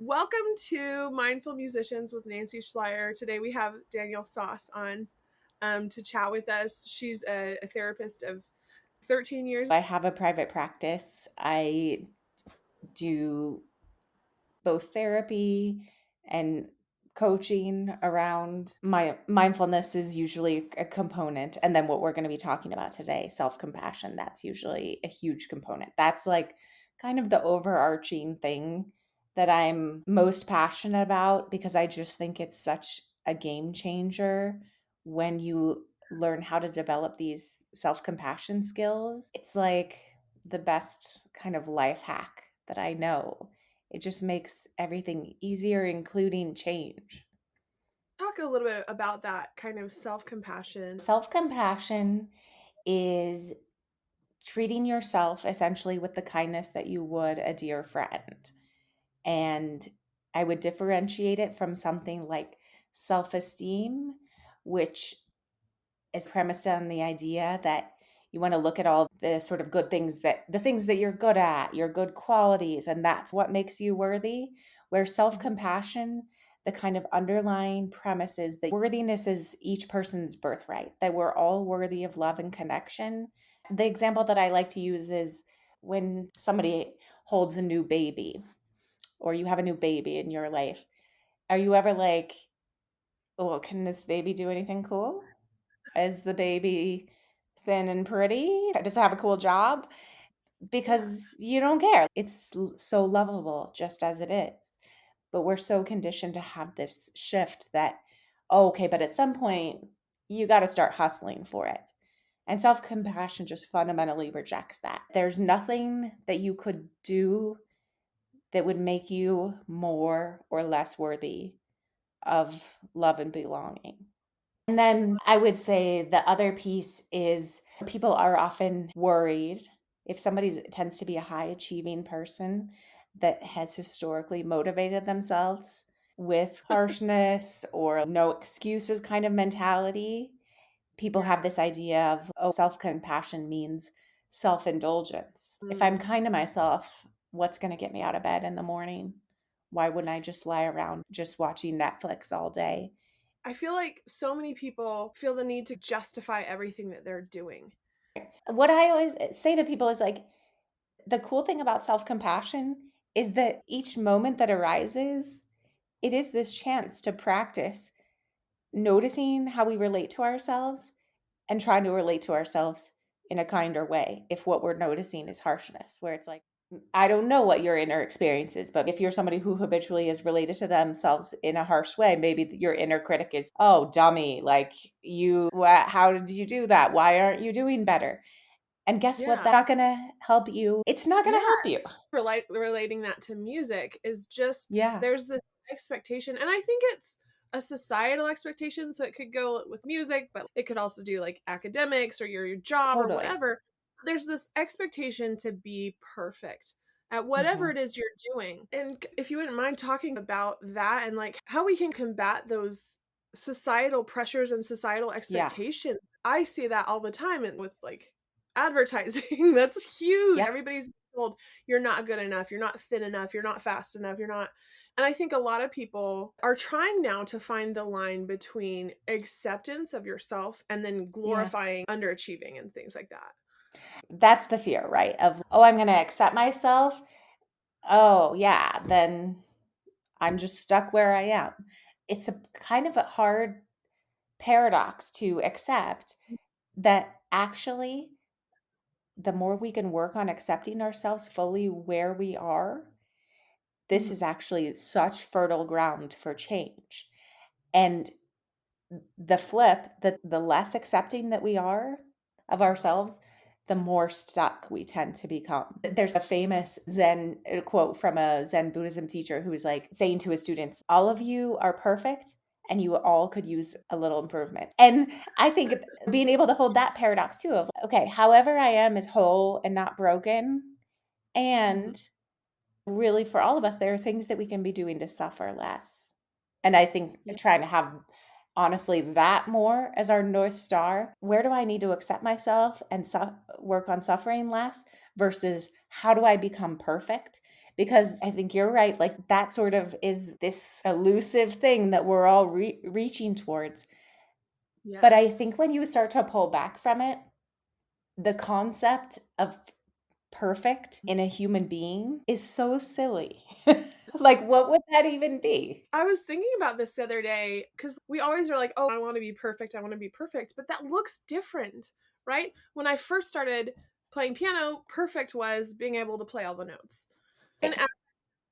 Welcome to Mindful Musicians with Nancy Schleier. Today we have Danielle Szasz on to chat with us. She's a therapist of 13 years. I have a private practice. I do both therapy and coaching around my mindfulness is usually a component. And then what we're going to be talking about today, self compassion, that's usually a huge component. That's like kind of the overarching thing that I'm most passionate about because I just think it's such a game changer when you learn how to develop these self compassion skills. It's like the best kind of life hack that I know. It just makes everything easier, including change. Talk a little bit about that kind of self-compassion. Self compassion is treating yourself essentially with the kindness that you would a dear friend. And I would differentiate it from something like self esteem, which is premised on the idea that you want to look at all the sort of good things that the things that you're good at, your good qualities, and that's what makes you worthy. Where self compassion, the kind of underlying premise is that worthiness is each person's birthright, that we're all worthy of love and connection. The example that I like to use is when somebody holds a new baby or you have a new baby in your life. Are you ever like, oh, can this baby do anything cool? Is the baby thin and pretty? Does it have a cool job? Yeah. Because you don't care. It's so lovable just as it is. But we're so conditioned to have this shift that, oh, okay, but at some point, you got to start hustling for it. And self compassion just fundamentally rejects that. There's nothing that you could do that would make you more or less worthy of love and belonging. And then I would say the other piece is people are often worried if somebody tends to be a high achieving person that has historically motivated themselves with harshness or no excuses kind of mentality. People have Yeah. this idea of, oh, self compassion means self indulgence. If I'm Mm. kind to myself, what's going to get me out of bed in the morning? Why wouldn't I just lie around just watching Netflix all day? I feel like so many people feel the need to justify everything that they're doing. What I always say to people is like, the cool thing about self compassion is that each moment that arises, it is this chance to practice noticing how we relate to ourselves and trying to relate to ourselves in a kinder way. If what we're noticing is harshness, where it's like, I don't know what your inner experience is, but if you're somebody who habitually is related to themselves in a harsh way, maybe your inner critic is, oh, dummy, like how did you do that? Why aren't you doing better? And guess what? Yeah. That's not going to help you. It's not going Yeah. to help you. Relating that to music is just Yeah, there's this expectation, and I think it's a societal expectation, so it could go with music, but it could also do like academics or your job or totally. whatever. There's this expectation to be perfect at whatever Mhm. it is you're doing. And if you wouldn't mind talking about that and like how we can combat those societal pressures and societal Yeah. expectations. I see that all the time and with like advertising. That's huge. Yeah. Everybody's told you're not good enough, you're not thin enough, you're not fast enough, you're not. And I think a lot of people are trying now to find the line between acceptance of yourself and then Yeah. glorifying underachieving and things like that. That's the fear, right? Of, oh, I'm going to accept myself. Oh, yeah, then I'm just stuck where I am. It's a kind of a hard paradox to accept that actually, the more we can work on accepting ourselves fully where we are, this is Mhm. actually such fertile ground for change. And the flip, the less accepting that we are of ourselves, the more stuck we tend to become. There's a famous Zen quote from a Zen Buddhism teacher who was like saying to his students, all of you are perfect and you all could use a little improvement. And I think being able to hold that paradox too of, okay, however I am is whole and not broken. Mhm. And really, for all of us, there are things that we can be doing to suffer less. And I think Yeah. trying to have honestly that more as our North Star. Where do I need to accept myself and work on suffering less versus how do I become perfect? because I think you're right, like, that sort of is this elusive thing that we're all reaching towards. But I Yes. think when you start to pull back from it, the concept of perfect in a human being is so silly. Like, what would that even be? I was thinking about this the other day because we always are like, "Oh, I wanna be perfect, I wanna be perfect," but that looks different, right? When I first started playing piano, perfect was being able to play all the notes. And Right.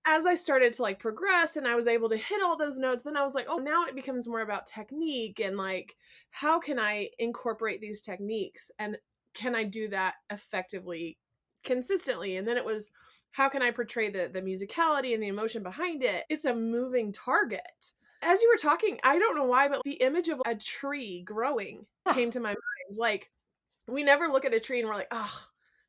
as I started to, like, progress and I was able to hit all those notes, then I was like, "Oh, now it becomes more about technique and, like, how can I incorporate these techniques, and can I do that effectively, consistently?" And then it was, how can I portray the musicality and the emotion behind it? It's a moving target. As you were talking, I don't know why, but the image of a tree growing Yeah. came to my mind, like, we never look at a tree and we're like, "Oh,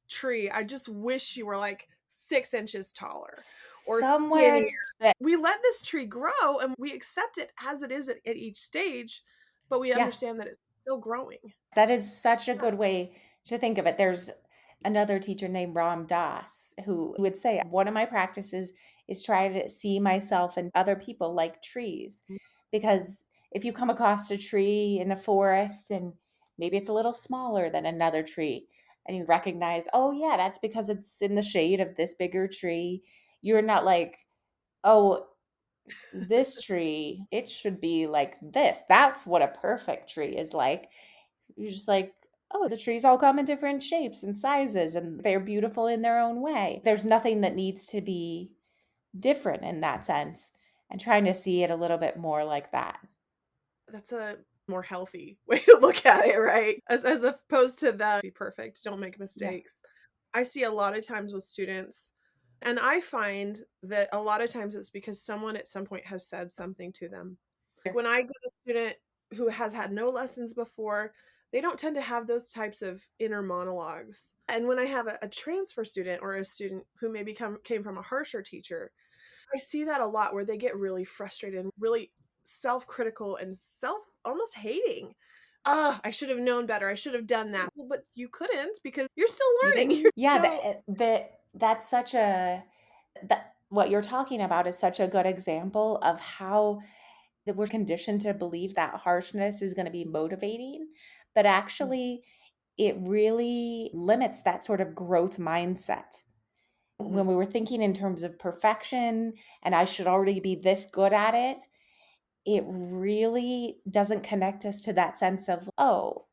tree, I just wish you were like 6 inches taller or Somewhere skinnier." t but We let this tree grow and we accept it as it is at each stage, but we yeah. understand that it's still growing. That is such a Yeah. good way to think of it. There's another teacher named Ram Dass who would say, one of my practices is try to see myself and other people like trees. Because if you come across a tree in the forest and maybe it's a little smaller than another tree, and you recognize, oh, yeah, that's because it's in the shade of this bigger tree, you're not like, oh, this tree, it should be like this. That's what a perfect tree is like. You're just like, oh, the trees all come in different shapes and sizes, and they're beautiful in their own way. There's nothing that needs to be different in that sense, and trying to see it a little bit more like that. That's a more healthy way to look at it, right? As opposed to the be perfect, don't make Yeah. mistakes. I see a lot of times with students, and I find that a lot of times it's because someone at some point has said something to them. Like, Sure. when I get a student who has had no lessons before, they don't tend to have those types of inner monologues. And when I have a transfer student or a student who maybe came from a harsher teacher, I see that a lot where they get really frustrated and really self-critical and self almost hating. "Ugh, I should have known better. I should have done that." Well, but you couldn't because you're still You learning. didn't? Yeah, So that's such a that what you're talking about is such a good example of how that we're conditioned to believe that harshness is gonna be motivating, but actually it really limits that sort of growth mindset. When Mhm. we were thinking in terms of perfection and I should already be this good at it, it really doesn't connect us to that sense of, oh,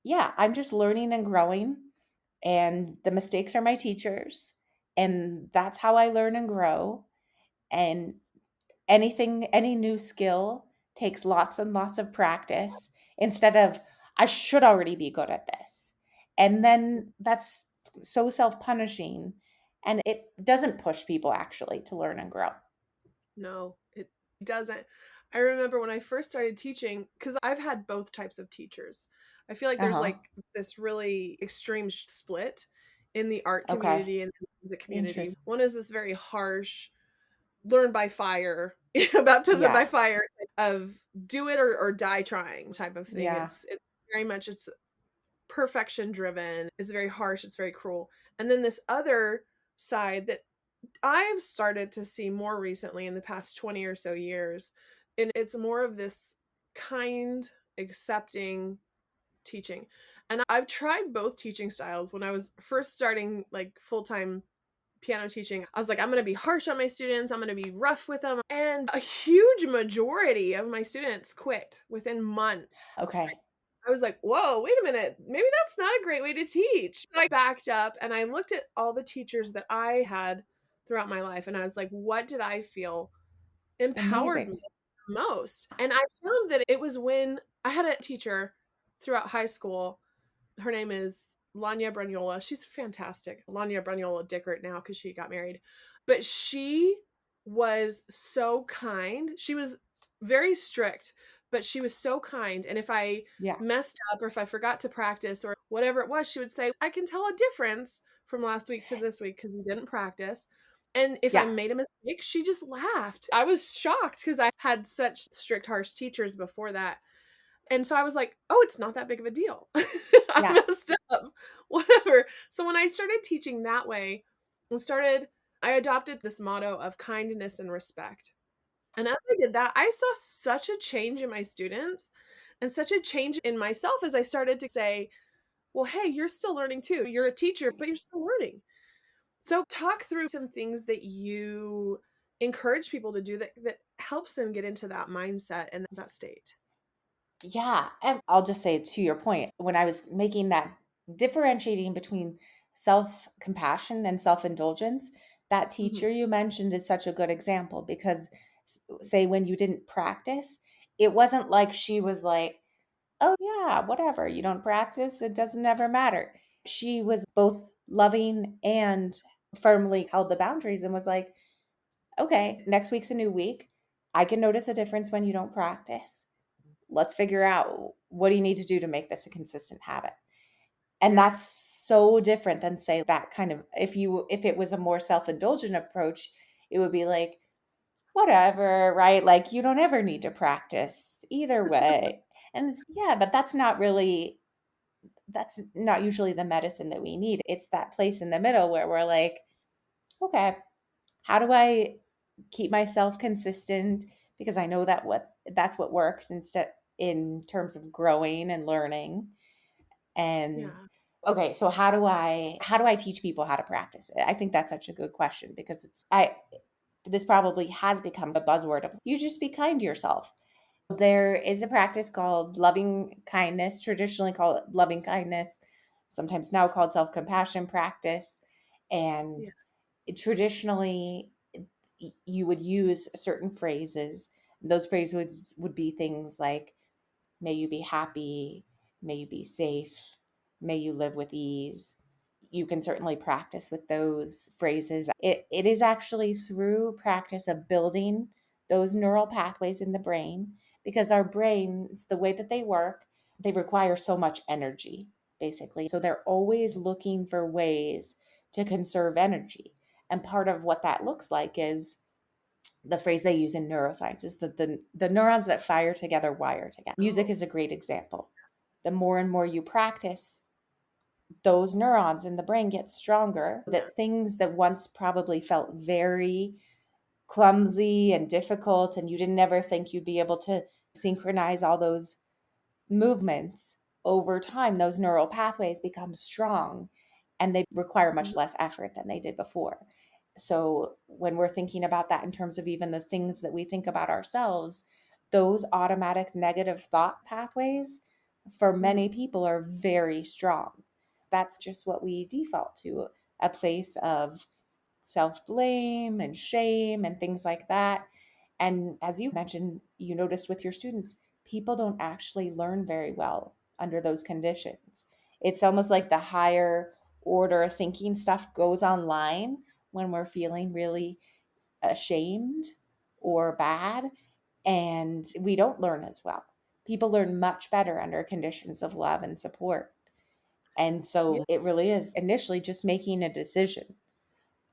yeah, I'm just learning and growing, and the mistakes are my teachers, and that's how I learn and grow. And any new skill takes lots and lots of practice instead of, I should already be good at this. And then that's so self punishing, and it doesn't push people actually to learn and grow. No, it doesn't. I remember when I first started teaching, because I've had both types of teachers. I feel like Uh there's, huh. like, this really extreme split in the art Okay. community and the music community. Interesting. One is this very harsh, learn by fire, baptism by Yeah. fire type of do it or die trying type of thing. Yeah. It's very much it's perfection driven. It's very harsh, it's very cruel. And then this other side that I've started to see more recently in the past 20 or so years, and it's more of this kind, accepting teaching. And I've tried both teaching styles. When I was first starting like full-time piano teaching, I was like, I'm going to be harsh on my students, I'm going to be rough with them. And a huge majority of my students quit within months. Okay. I was like, "Whoa, wait a minute. Maybe that's not a great way to teach." I backed up and I looked at all the teachers that I had throughout my life and I was like, "What did I feel empowered me Amazing. most?" And I found that it was when I had a teacher throughout high school. Her name is Lanya Bragnola. She's fantastic. Lanya Bragnola Dickert now because she got married. But she was so kind. She was very strict, but she was so kind. And if I Yeah. messed up or if I forgot to practice or whatever it was, she would say, I can tell a difference from last week to this week because you didn't practice. And if I Yeah. made a mistake, she just laughed. I was shocked because I had such strict, harsh teachers before that. And so I was like, "Oh, it's not that big of a deal. I Yeah. messed up, whatever." So when I started teaching that way and started I adopted this motto of kindness and respect. And as I did that, I saw such a change in my students and such a change in myself as I started to say, well, hey, you're still learning too. You're a teacher, but you're still learning. So talk through some things that you encourage people to do that helps them get into that mindset and that state. Yeah, and I'll just say to your point, when I was making that differentiating between self-compassion and self-indulgence, that Mhm. teacher you mentioned is such a good example because say when you didn't practice, it wasn't like she was like, "Oh yeah, whatever, you don't practice, it doesn't ever matter." She was both loving and firmly held the boundaries and was like, "Okay, next week's a new week. I can notice a difference when you don't practice. Let's figure out what do you need to do to make this a consistent habit." And Yeah. that's so different than say that kind of if it was a more self-indulgent approach, it would be like, whatever, right? Like you don't ever need to practice either way. And it's, yeah, but that's not usually the medicine that we need. It's that place in the middle where we're like, okay, how do I keep myself consistent? Because I know that's what works instead in terms of growing and learning. And Yeah. okay, so how do I teach people how to practice it? I think that's such a good question because it's I this probably has become a buzzword of you just be kind to yourself. There is a practice called loving kindness, traditionally called loving kindness, sometimes now called self-compassion practice. And Yeah. traditionally you would use certain phrases. Those phrases would be things like, may you be happy, may you be safe, may you live with ease. You can certainly practice with those phrases. It is actually through practice of building those neural pathways in the brain because our brains, the way that they work, they require so much energy, basically. So they're always looking for ways to conserve energy. And part of what that looks like is the phrase they use in neuroscience is that the neurons that fire together wire together. Music Oh, is a great example. The more and more you practice, those neurons in the brain get stronger. That things that once probably felt very clumsy and difficult, and you didn't ever think you'd be able to synchronize all those movements over time, those neural pathways become strong and they require much mhm. less effort than they did before. So, when we're thinking about that in terms of even the things that we think about ourselves, those automatic negative thought pathways for many Mhm. people are very strong. That's just what we default to, a place of self blame and shame and things like that. And as you mentioned, you noticed with your students, people don't actually learn very well under those conditions. It's almost like the higher order thinking stuff goes online when we're feeling really ashamed or bad, and we don't learn as well. People learn much better under conditions of love and support. And Yeah. so it really is initially just making a decision.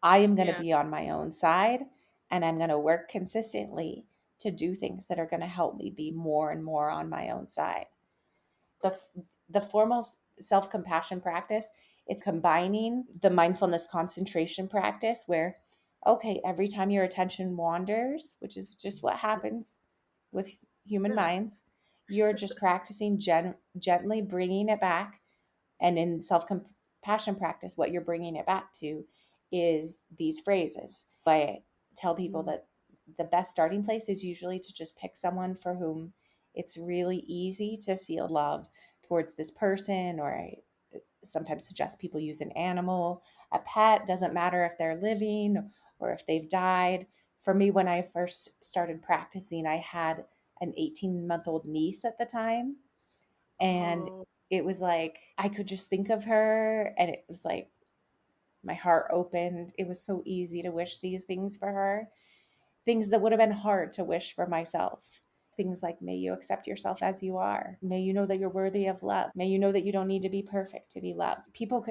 I am going to Yeah. be on my own side and I'm going to work consistently to do things that are going to help me be more and more on my own side. The the formal self-compassion practice, it's combining the mindfulness concentration practice where okay, every time your attention wanders, which is just what happens with human Yeah. minds, you're just practicing gently bringing it back. And in self compassion practice, what you're bringing it back to is these phrases. I tell people Mhm. that the best starting place is usually to just pick someone for whom it's really easy to feel love towards this person, or I sometimes suggest people use an animal, a pet, doesn't matter if they're living or if they've died. For me, when I first started practicing, I had an 18-month-old niece at the time, and Oh, it was like I could just think of her and it was like my heart opened. It was so easy to wish these things for her, things that would have been hard to wish for myself. Things like, may you accept yourself as you are. May you know that you're worthy of love. May you know that you don't need to be perfect to be loved.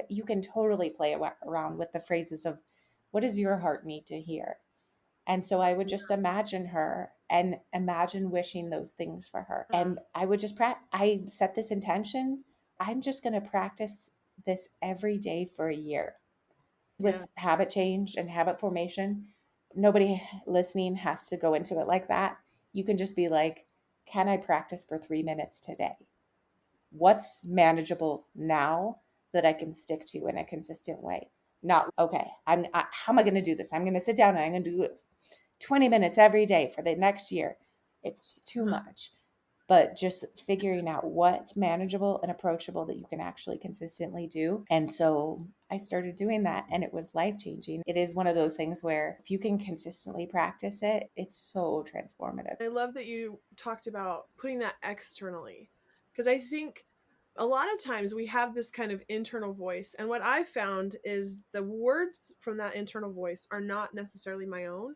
You can totally play around with the phrases of what does your heart need to hear? And so I would yeah. just imagine her and imagine wishing those things for her. And I would just I set this intention. I'm just going to practice this every day for a year. Yeah. With habit change and habit formation, nobody listening has to go into it like that. You can just be like, can I practice for 3 minutes today? What's manageable now that I can stick to in a consistent way? Not, okay, how am I going to do this? I'm going to sit down and I'm going to do it 20 minutes every day for the next year. It's too Uh-huh. much. But just figuring out what's manageable and approachable that you can actually consistently do. And so I started doing that and it was life changing. It is one of those things where if you can consistently practice it, it's so transformative. I love that you talked about putting that externally, because I think a lot of times we have this kind of internal voice. And what I've found is the words from that internal voice are not necessarily my own.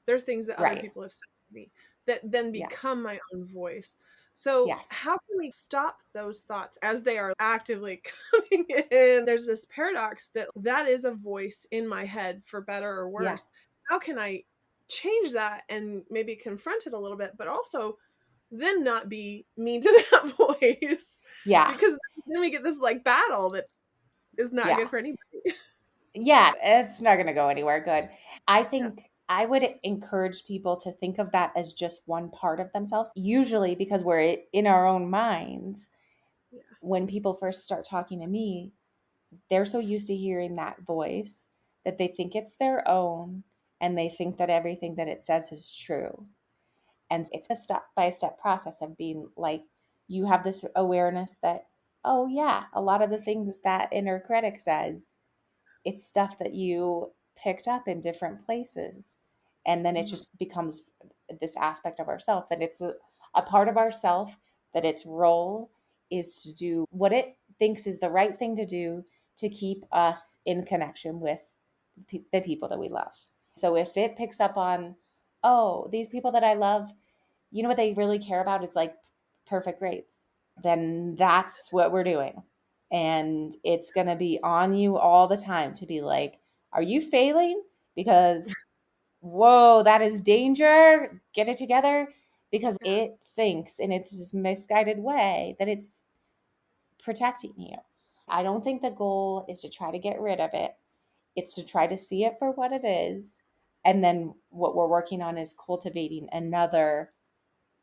They're things that other Right. people have said to me that then Yeah. become my own voice. So, Yes. how can we stop those thoughts as they are actively coming in? There's this paradox that that is a voice in my head, for better or Yeah. worse. How can I change that and maybe confront it a little bit, but also then not be mean to that voice? Yeah. Because then we get this like battle that is not Yeah. good for anybody. Yeah. It's not going to go anywhere good. I think I would encourage people to think of that as just one part of themselves, usually because we're in our own minds. Yeah. When people first start talking to me, they're so used to hearing that voice that they think it's their own and they think that everything that it says is true. And it's a step by step process of being like, you have this awareness that, oh, yeah, a lot of the things that inner critic says, it's stuff that you picked up in different places. And then it Mhm. just becomes this aspect of ourself. And it's a part of ourself that its role is to do what it thinks is the right thing to do to keep us in connection with the people that we love. So if it picks up on, oh, these people that I love, you know what they really care about is like perfect grades, then that's what we're doing. And it's going to be on you all the time to be like, are you failing? Because, whoa, that is danger. Get it together. Because Yeah. it thinks in its misguided way that it's protecting you. I don't think the goal is to try to get rid of it. It's to try to see it for what it is. And then what we're working on is cultivating another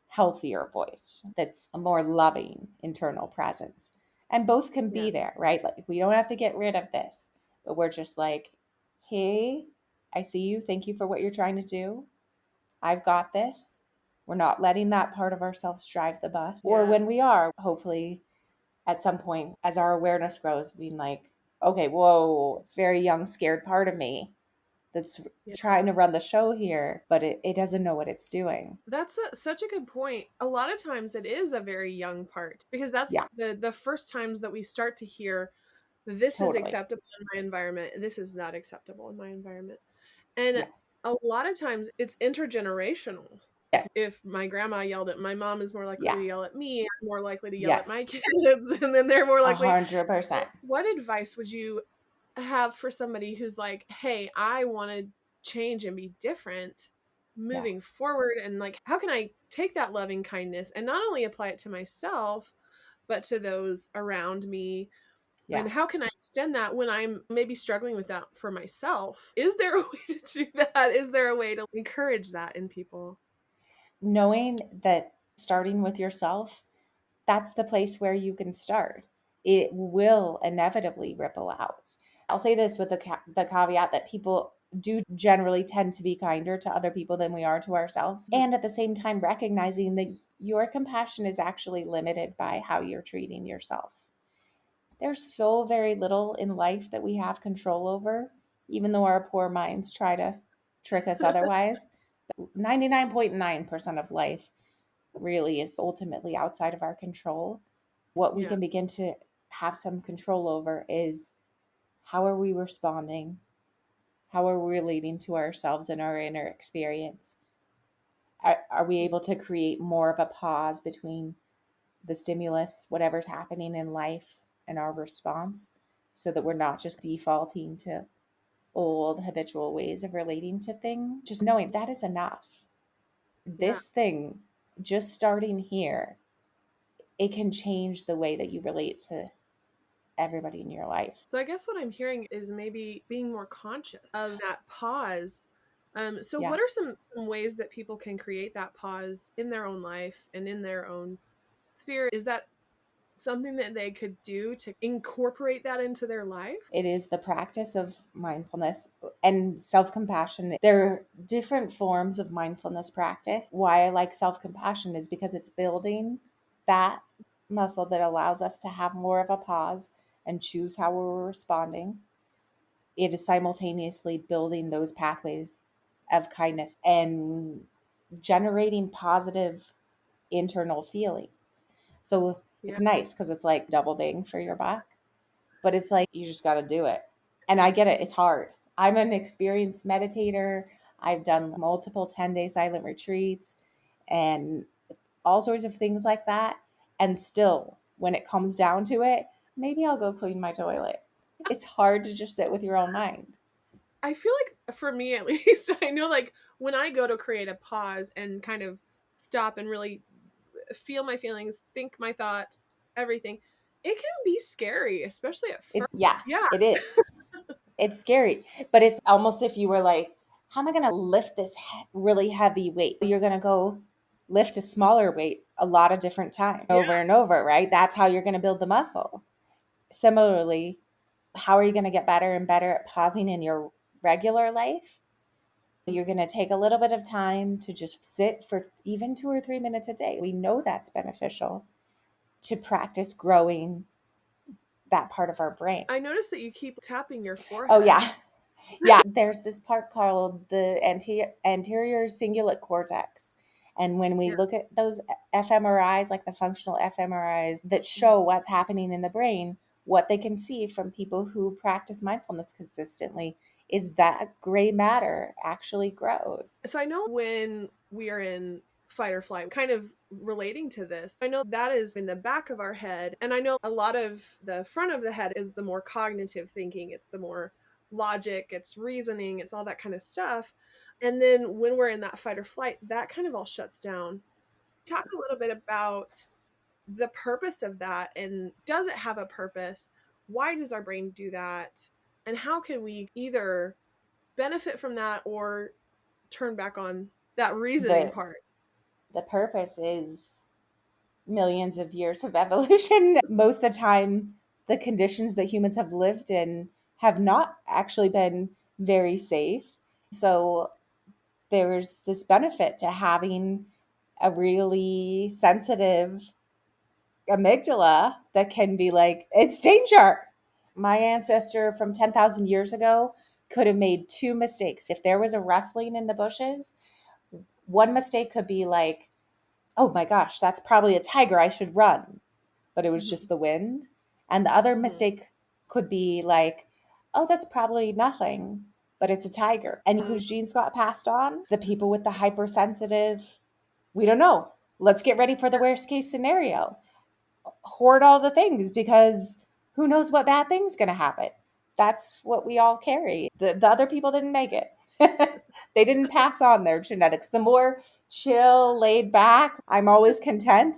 healthier voice that's a more loving internal presence. And both can Yeah. be there, right? Like we don't have to get rid of this, but we're just like, hey, I see you. Thank you for what you're trying to do. I've got this. We're not letting that part of ourselves drive the bus. Or Yeah. when we are, hopefully at some point, as our awareness grows, being like, okay, whoa, it's a very young, scared part of me that's Yeah. trying to run the show here, but it doesn't know what it's doing. That's such a good point. A lot of times it is a very young part, because that's Yeah, the first times that we start to hear this is totally. acceptable in my environment, this is not acceptable in my environment. And Yeah. a lot of times it's intergenerational. Yes. If my grandma yelled at my mom is more likely Yeah. to yell at me, I'm more likely to yell at my Yes. kids, and then they're more likely. 100%. What advice would you have for somebody who's like, "Hey, I wanna change and be different Yeah. moving forward," and, like, how can I take that loving kindness and not only apply it to myself, but to those around me, Yeah. and how can I extend that when I'm maybe struggling with that for myself? Is there a way to do that? Is there a way to encourage that in people? Knowing that starting with yourself, that's the place where you can start. It will inevitably ripple out. I'll say this with the caveat that people do generally tend to be kinder to other people than we are to ourselves. Mhm. And at the same time, recognizing that your compassion is actually limited by how you're treating yourself. There's so very little in life that we have control over, even though our poor minds try to trick us otherwise. 99.9% of life really is ultimately outside of our control. What we Yeah, can begin to have some control over is how are we responding? How are we relating to ourselves and our inner experience? Are we able to create more of a pause between the stimulus, whatever's happening in life, and our response so that we're not just defaulting to old habitual ways of relating to things? Just knowing that is enough. yeah, This thing, just starting here, it can change the way that you relate to everybody in your life. So I guess what I'm hearing is maybe being more conscious of that pause. So Yeah. what are some ways that people can create that pause in their own life and in their own sphere? Is that something that they could do to incorporate that into their life? It is the practice of mindfulness and self compassion. There are different forms of mindfulness practice. Why I like self compassion is because it's building that muscle that allows us to have more of a pause and choose how we're responding. It is simultaneously building those pathways of kindness and generating positive internal feelings. So Yeah. it's nice because it's like double bang for your buck, but it's like you just got to do it. And I get it, it's hard. I'm an experienced meditator. I've done multiple 10-day silent retreats and all sorts of things like that. And still, when it comes down to it, maybe I'll go clean my toilet. It's hard to just sit with your own mind. I feel like for me at least, I know like when I go to create a pause and kind of stop and really feel my feelings, think my thoughts, everything, it can be scary, especially at It's, first. yeah, Yeah. it is. It's scary, but it's almost if you were like, how am I going to lift this really heavy weight? You're going to go lift a smaller weight a lot of different times Yeah. over and over, right? That's how you're going to build the muscle. Similarly, how are you going to get better and better at pausing in your regular life? You're going to take a little bit of time to just sit for even 2 or 3 minutes a day. We know that's beneficial to practice growing that part of our brain. I noticed that you keep tapping your Oh, forehead. yeah. Yeah, there's this part called the anterior cingulate cortex. And when we Yeah. look at those fMRIs, like the functional fMRIs that Mhm. show what's happening in the brain, what they can see from people who practice mindfulness consistently is that gray matter actually grows. So I know when we are in fight or flight, kind of relating to this, I know that is in the back of our head. And I know a lot of the front of the head is the more cognitive thinking, it's the more logic, it's reasoning, it's all that kind of stuff. And then when we're in that fight or flight, that kind of all shuts down. Talk a little bit about the purpose of that, and does it have a purpose? Why does our brain do that? And how can we either benefit from that or turn back on that reasoning The part? the purpose is millions of years of evolution. Most of the time, the conditions that humans have lived in have not actually been very safe. So there's this benefit to having a really sensitive amygdala that can be like, it's danger. My ancestor from 10,000 years ago could have made two mistakes. If there was a rustling in the bushes, one mistake could be like, oh my gosh, that's probably a tiger. I should run. But it was Mhm, just the wind. And the other mhm, mistake could be like, oh, that's probably nothing, but it's a tiger. And mm. whose genes got passed on? The people with the hypersensitive, we don't know. Let's get ready for the worst case scenario. Hoard all the things because who knows what bad thing's going to happen. That's what we all carry. The other people didn't make it. They didn't pass on their genetics. The more chill, laid back, I'm always content.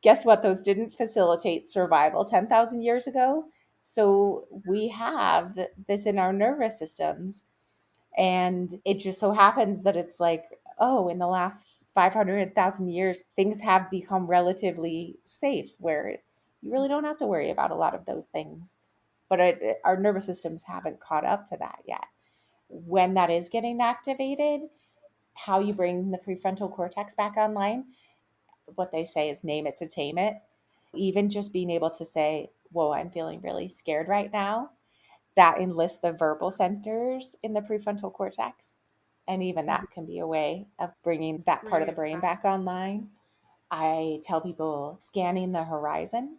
Guess what? Those didn't facilitate survival 10,000 years ago. So we have this in our nervous systems. And it just so happens that it's like, oh, in the last 500,000 years, things have become relatively safe where you really don't have to worry about a lot of those things. But our nervous systems haven't caught up to that yet. When that is getting activated, how you bring the prefrontal cortex back online, what they say is name it to tame it. Even just being able to say, whoa, I'm feeling really scared right now, that enlists the verbal centers in the prefrontal cortex. And even Mhm. that can be a way of bringing that part of Bringing the it brain back. back online. I tell people scanning the horizon.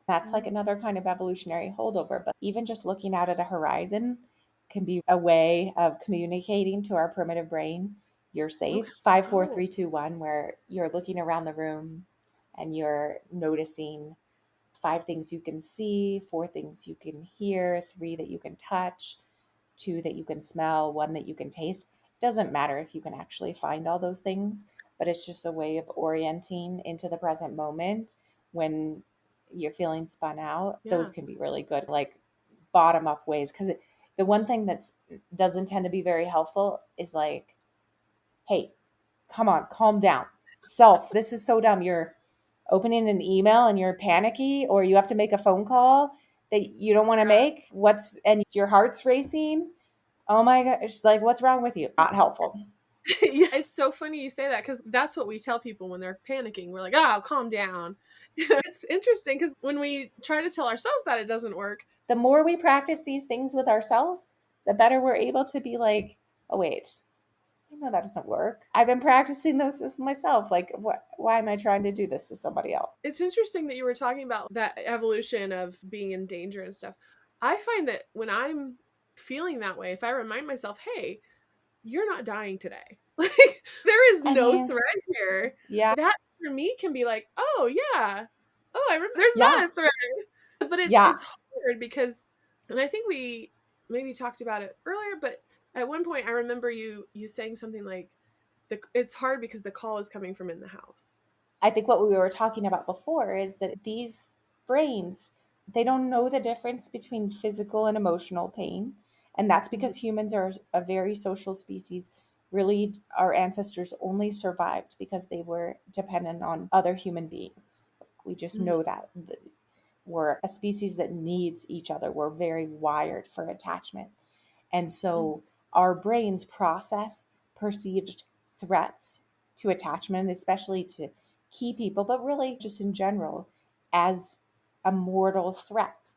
That's like Mm. another kind of evolutionary holdover. But even just looking out at a horizon can be a way of communicating to our primitive brain, you're Okay. safe. Five, four, Oh. three, two, one, where you're looking around the room and you're noticing five things you can see, four things you can hear, three that you can touch, two that you can smell, one that you can taste. It doesn't matter if you can actually find all those things, but it's just a way of orienting into the present moment when you're feeling spun out, those Yeah. can be really good, like bottom up ways. Because the one thing that's doesn't tend to be very helpful is like, hey, come on, calm down. Self, this is so dumb. You're opening an email and you're panicky, or you have to make a phone call that you don't want to make. And your heart's racing. Oh my gosh, like what's wrong with you? Not helpful. Yeah, it's so funny you say that because that's what we tell people when they're panicking. We're like, "Oh, calm down." It's interesting because when we try to tell ourselves that, it doesn't work. The more we practice these things with ourselves, the better we're able to be like, oh, wait, I know that doesn't work. I've been practicing this with myself. Like, why am I trying to do this to somebody else? It's interesting that you were talking about that evolution of being in danger and stuff. I find that when I'm feeling that way, if I remind myself, "Hey, you're not dying today." Like, there is I no mean, threat here. yeah, That for me can be like, "Oh, yeah. Oh, there's yeah, not a threat." But yeah. it's hard because and I think we maybe talked about it earlier, but at one point I remember you saying something like it's hard because the call is coming from in the house. I think what we were talking about before is that these brains, they don't know the difference between physical and emotional pain. And that's Mhm, because humans are a very social species. Really, our ancestors only survived because they were dependent on other human beings. We just mhm, know that. We're a species that needs each other. We're very wired for attachment. And mhm, so our brains process perceived threats to attachment, especially to key people, but really just in general, as a mortal threat.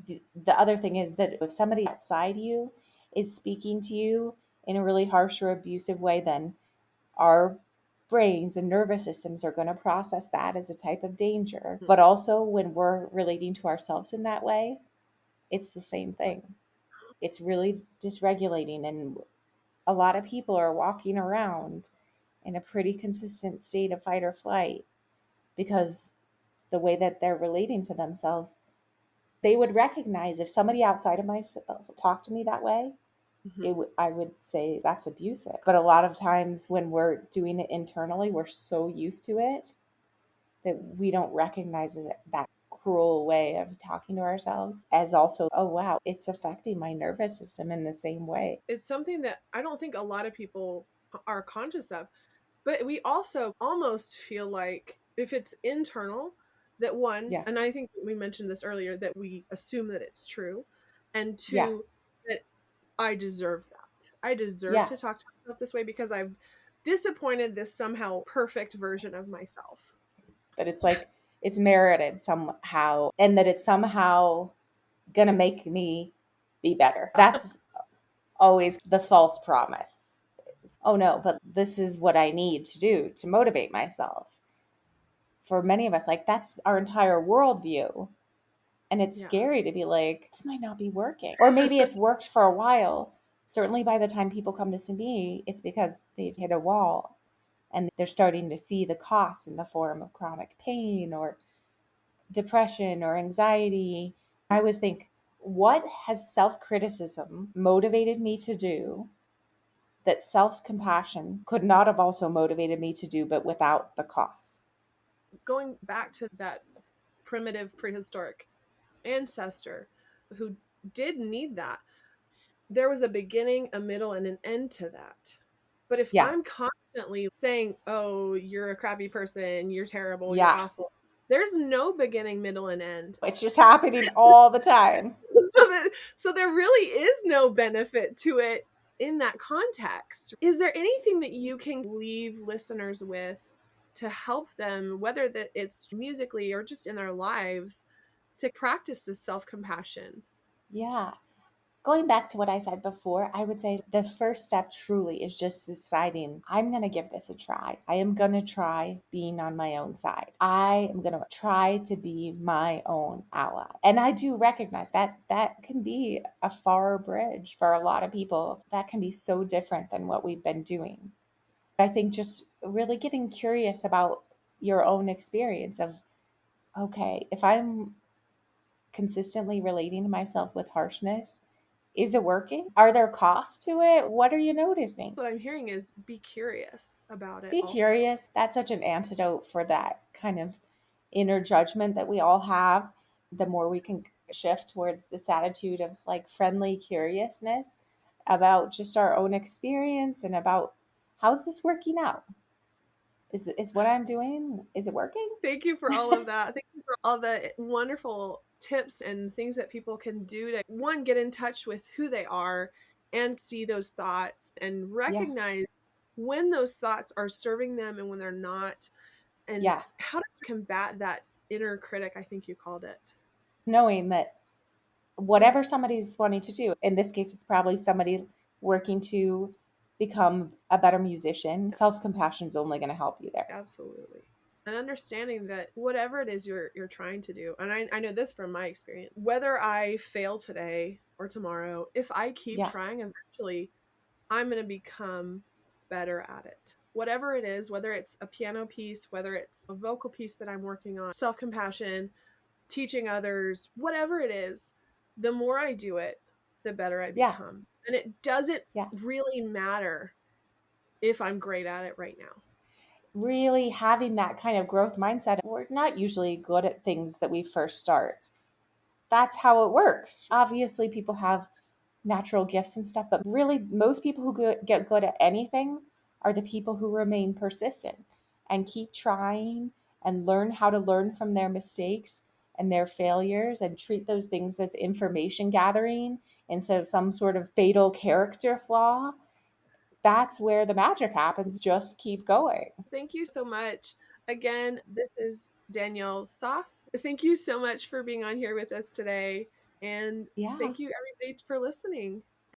The other thing is that if somebody outside you is speaking to you in a really harsh or abusive way, then our brains and nervous systems are going to process that as a type of danger. mhm. But also, when we're relating to ourselves in that way, it's the same thing. It's really dysregulating. And a lot of people are walking around in a pretty consistent state of fight or flight because the way that they're relating to themselves, they would recognize if somebody outside of myself talked to me that way, Mhm. I would say that's abusive. But a lot of times when we're doing it internally, we're so used to it that we don't recognize that cruel way of talking to ourselves as also, oh wow, it's affecting my nervous system in the same way. It's something that I don't think a lot of people are conscious of. But we also almost feel like if it's internal, that one, Yeah. and I think we mentioned this earlier, that we assume that it's true, and Yeah. two, that I deserve that. I deserve Yeah. to talk to myself this way because I've disappointed this somehow perfect version of myself. That it's like it's merited somehow and that it's somehow gonna make me be better. That's always the false promise. Oh no, but this is what I need to do to motivate myself. For many of us, like that's our entire worldview. And it's Yeah. scary to be like, this might not be working. Or maybe it's worked for a while. Certainly by the time people come to see me, it's because they've hit a wall and they're starting to see the costs in the form of chronic pain or depression or anxiety. I always think, what has self criticism motivated me to do that self compassion could not have also motivated me to do, but without the costs? Going back to that primitive prehistoric ancestor who did need that, there was a beginning, a middle, and an end to that. But if Yeah. I'm constantly saying, "Oh, you're a crappy person, you're terrible, you're Yeah. awful," there's no beginning, middle, and end. It's just happening all the time. So there really is no benefit to it in that context. Is there anything that you can leave listeners with to help them, whether that it's musically or just in their lives, to practice this self-compassion? Yeah. Going back to what I said before, I would say the first step truly is just deciding I'm going to give this a try. I am going to try being on my own side. I am going to try to be my own ally. And I do recognize that that can be a far bridge for a lot of people. That can be so different than what we've been doing. I think just really getting curious about your own experience of, okay, if I'm consistently relating to myself with harshness, is it working? Are there costs to it? What are you noticing? What I'm hearing is be curious about it Be also. curious. That's such an antidote for that kind of inner judgment that we all have, the more we can shift towards this attitude of like friendly curiousness about just our own experience and about how's this working out? Is what I'm doing, is it working? Thank you for all of that. Thank you for all the wonderful tips and things that people can do to, one, get in touch with who they are and see those thoughts and Yeah. recognize when those thoughts are serving them and when they're not, and Yeah. how to combat that inner critic, I think you called it. Knowing that whatever somebody's wanting to do, in this case, it's probably somebody working to become a better musician. Self compassion is only going to help you there. Absolutely. And understanding that whatever it is you're trying to do, and I know this from my experience, whether I fail today or tomorrow, if I keep Yeah. trying, eventually I'm going to become better at it. Whatever it is, whether it's a piano piece, whether it's a vocal piece that I'm working on, self compassion, teaching others, whatever it is, the more I do it, the better I Yeah. become. And it doesn't Yeah. really matter if I'm great at it right now. Really having that kind of growth mindset. We're not usually good at things that we first start. That's how it works. Obviously, people have natural gifts and stuff, but really, most people who get good at anything are the people who remain persistent and keep trying and learn how to learn from their mistakes and their failures and treat those things as information gathering instead of some sort of fatal character flaw. That's where the magic happens. Just keep going. Thank you so much. Again, this is Danielle Szasz. Thank you so much for being on here with us today. And Yeah. thank you, everybody, for listening.